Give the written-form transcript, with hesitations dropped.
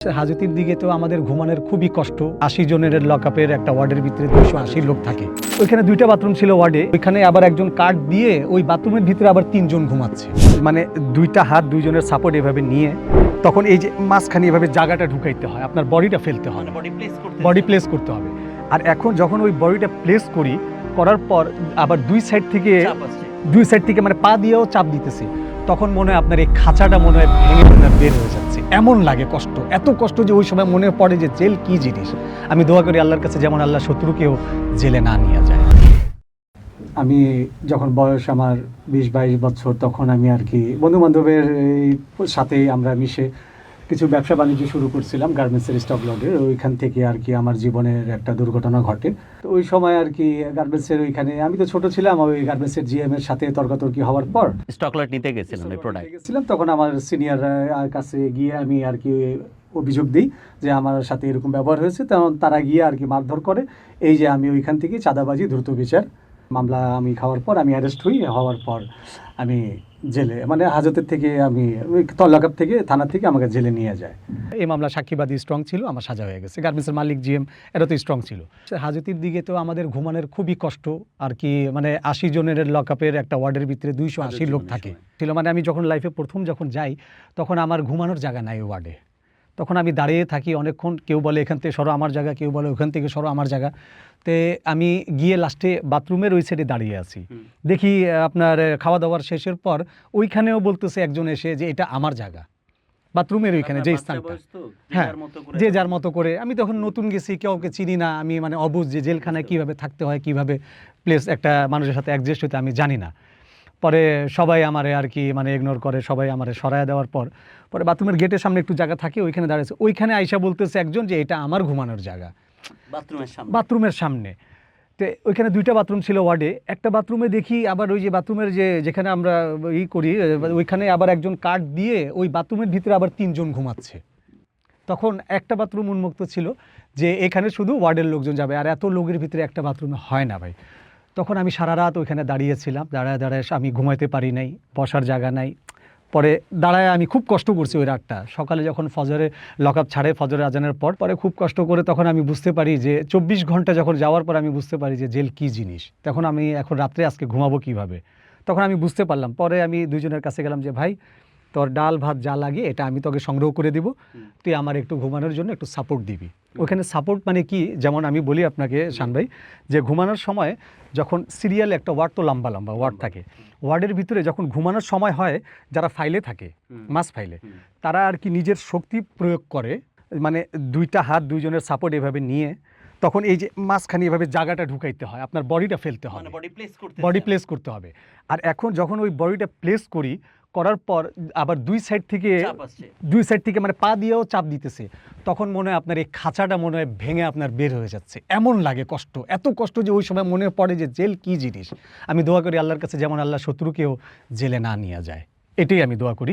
হাজতির দিকে তো আমাদের ঘুমানোর খুবই কষ্ট। 80 জনের লকআপের একটা ওয়ার্ডের ভিতরে 280 লোক থাকে। ওইখানে 2টা বাথরুম ছিল ওয়ার্ডে। ওইখানে আবার একজন কার্ড দিয়ে ওই বাথরুমের ভিতরে আবার 3 জন ঘুমাচ্ছে। মানে 2টা হাত 2 জনের সাপোর্ট এভাবে নিয়ে তখন এই যে মাঝখানে এভাবে জায়গাটা ঢুকাইতে হয়, আপনার বডিটা ফেলতে হয়, বডি প্লেস করতে হবে। আর এখন যখন ওই বডিটা প্লেস করার পর আবার দুই সাইড থেকে মানে পা দিয়েও চাপ দিতেছি, তখন মনে হয় আপনার এই খাঁচাটা মনে হয় ভেঙে বের হয়ে যাচ্ছে। এমন লাগে কষ্ট, এত কষ্ট যে ওই সময় মনে পড়ে যে জেল কি জিনিস। আমি দোয়া করি আল্লাহর কাছে যেমন আল্লাহ শত্রুকেও জেলে না নিয়ে যায়। আমি যখন বয়স আমার 20-22 বছর, তখন আমি আর কি বন্ধু বান্ধবের সাথেই আমরা মিশে কিছু ব্যবসা বাণিজ্য শুরু করছিলাম গার্মেন্টসের স্টক লটের। ওইখান থেকে আর কি আমার জীবনের একটা দুর্ঘটনা ঘটে। তো ওই সময় আর কি গার্মেন্টসের ওইখানে আমি তো ছোট ছিলাম, ওই গার্মেন্টসের জিএম এর সাথে তর্কাতর্কি হওয়ার পর স্টক লট নিতে গেছিলাম এই প্রোডাক্ট গেছিলাম। তখন আমার সিনিয়র কাছে গিয়ে আমি আর কি অভিযোগ দিই যে আমার সাথে এরকম ব্যবহার হয়েছে। তখন তারা গিয়ে আর কি মারধর করে। এই যে আমি ওইখান থেকে চাঁদাবাজি দ্রুত বিচার মামলা আমি খাওয়ার পর আমি অ্যারেস্ট হওয়ার পর আমি জেলে, মানে হাজতের থেকে আমি তল্লাকাপ থেকে থানা থেকে আমাকে জেলে নিয়ে যায়। এই মামলা সাক্ষীবাদী স্ট্রং ছিল, আমার সাজা হয়ে গেছে। গার্মেন্টসের মালিক জিএম এরা তো স্ট্রং ছিল। হাজতের দিকে তো আমাদের ঘুমানোর খুবই কষ্ট আর কি। মানে 80 জনের লকআপের একটা ওয়ার্ডের ভিতরে 280 লোক থাকে ছিল। মানে আমি যখন লাইফে প্রথম যাই তখন আমার ঘুমানোর জায়গা নাই ওয়ার্ডে। তখন আমি দাঁড়িয়ে থাকি অনেকক্ষণ, কেউ বলে এখান থেকে সরো আমার জায়গা, কেউ বলে ওখান থেকে সরো আমার জায়গা। তে আমি গিয়ে লাস্টে বাথরুমের ওই সাইডে দাঁড়িয়ে আছি। দেখি আপনার খাওয়া দাওয়ার শেষের পর ওইখানেও বলতেছে একজন এসে যে এটা আমার জায়গা, বাথরুমের ওইখানে যে স্থানটা। হ্যাঁ, যে যার মতো করে। আমি তখন নতুন গেছি, কাউকে চিনি না, আমি মানে অবুঝ যে জেলখানায় কীভাবে থাকতে হয়, কীভাবে প্লেস একটা মানুষের সাথে অ্যাডজাস্ট হতে আমি জানি না। পরে সবাই আমারে আর কি মানে ইগনোর করে, সবাই আমারে সরায় দেওয়ার পরে বাথরুমের গেটের সামনে একটু জায়গা থাকে, ওইখানে দাঁড়িয়েছে। ওইখানে আইসা বলতেছে একজন যে এটা আমার ঘুমানোর জায়গা, বাথরুমের সামনে। তো ওইখানে 2টা বাথরুম ছিল ওয়ার্ডে। একটা বাথরুমে দেখি আবার ওই যে বাথরুমের যেখানে আমরা করি ওইখানে আবার একজন কার্ড দিয়ে ওই বাথরুমের ভিতরে আবার 3 জন ঘুমাচ্ছে। তখন একটা বাথরুম উন্মুক্ত ছিল যে এখানে শুধু ওয়ার্ডের লোকজন যাবে, আর এত লোকের ভিতরে একটা বাথরুমে হয় না ভাই। তখন আমি সারা রাত ওইখানে দাঁড়িয়েছিলাম, দাঁড়ায় আমি ঘুমাইতে পারি নাই, বসার জায়গা নাই। পরে দাঁড়ায় আমি খুব কষ্ট করছি ওই রাতটা। সকালে যখন ফজরে লকআপ ছাড়ে, ফজরের আজানের পরে খুব কষ্ট করে তখন আমি বুঝতে পারি যে 24 ঘন্টা যখন যাওয়ার পর আমি বুঝতে পারি যে জেল কি জিনিস। তখন আমি এখন রাত্রে আজকে ঘুমাবো কিভাবে, তখন আমি বুঝতে পারলাম। পরে আমি 2 জনের কাছে গেলাম যে ভাই তোর ডাল ভাত যা লাগে এটা আমি তোকে সংগ্রহ করে দিব, তুই আমার একটু ঘুমানোর জন্য একটু সাপোর্ট দিবি। ওখানে সাপোর্ট মানে কি, যেমন আমি বলি আপনাকে শান ভাই, যে ঘুমানোর সময় যখন সিরিয়াল একটা ওয়ার্ড তো লম্বা লম্বা ওয়ার্ড থাকে, ওয়ার্ডের ভিতরে যখন ঘুমানোর সময় হয় যারা ফাইলে থাকে মাস ফাইলে, তারা আর কি নিজের শক্তি প্রয়োগ করে, মানে 2টা হাত 2 জনের সাপোর্ট এভাবে নিয়ে তখন এই যে মাঝখানে এভাবে জায়গাটা ঢুকাইতে হয়, আপনার বডিটা ফেলতে হবে, বডি প্লেস করতে হবে। আর এখন যখন ওই বডিটা প্লেস করার পর আবার দুই সাইড থেকে মানে পা দিয়েও চাপ দিতেছে, তখন মনে হয় আপনার এই খাঁচাটা মনে হয় ভেঙে আপনার বের হয়ে যাচ্ছে। এমন লাগে কষ্ট, এত কষ্ট যে ওই সময় মনে পড়ে যে জেল কি জিনিস। আমি দোয়া করি আল্লাহর কাছে যেমন আল্লাহ শত্রুকেও জেলে না নিয়ে যায়, এটাই আমি দোয়া করি।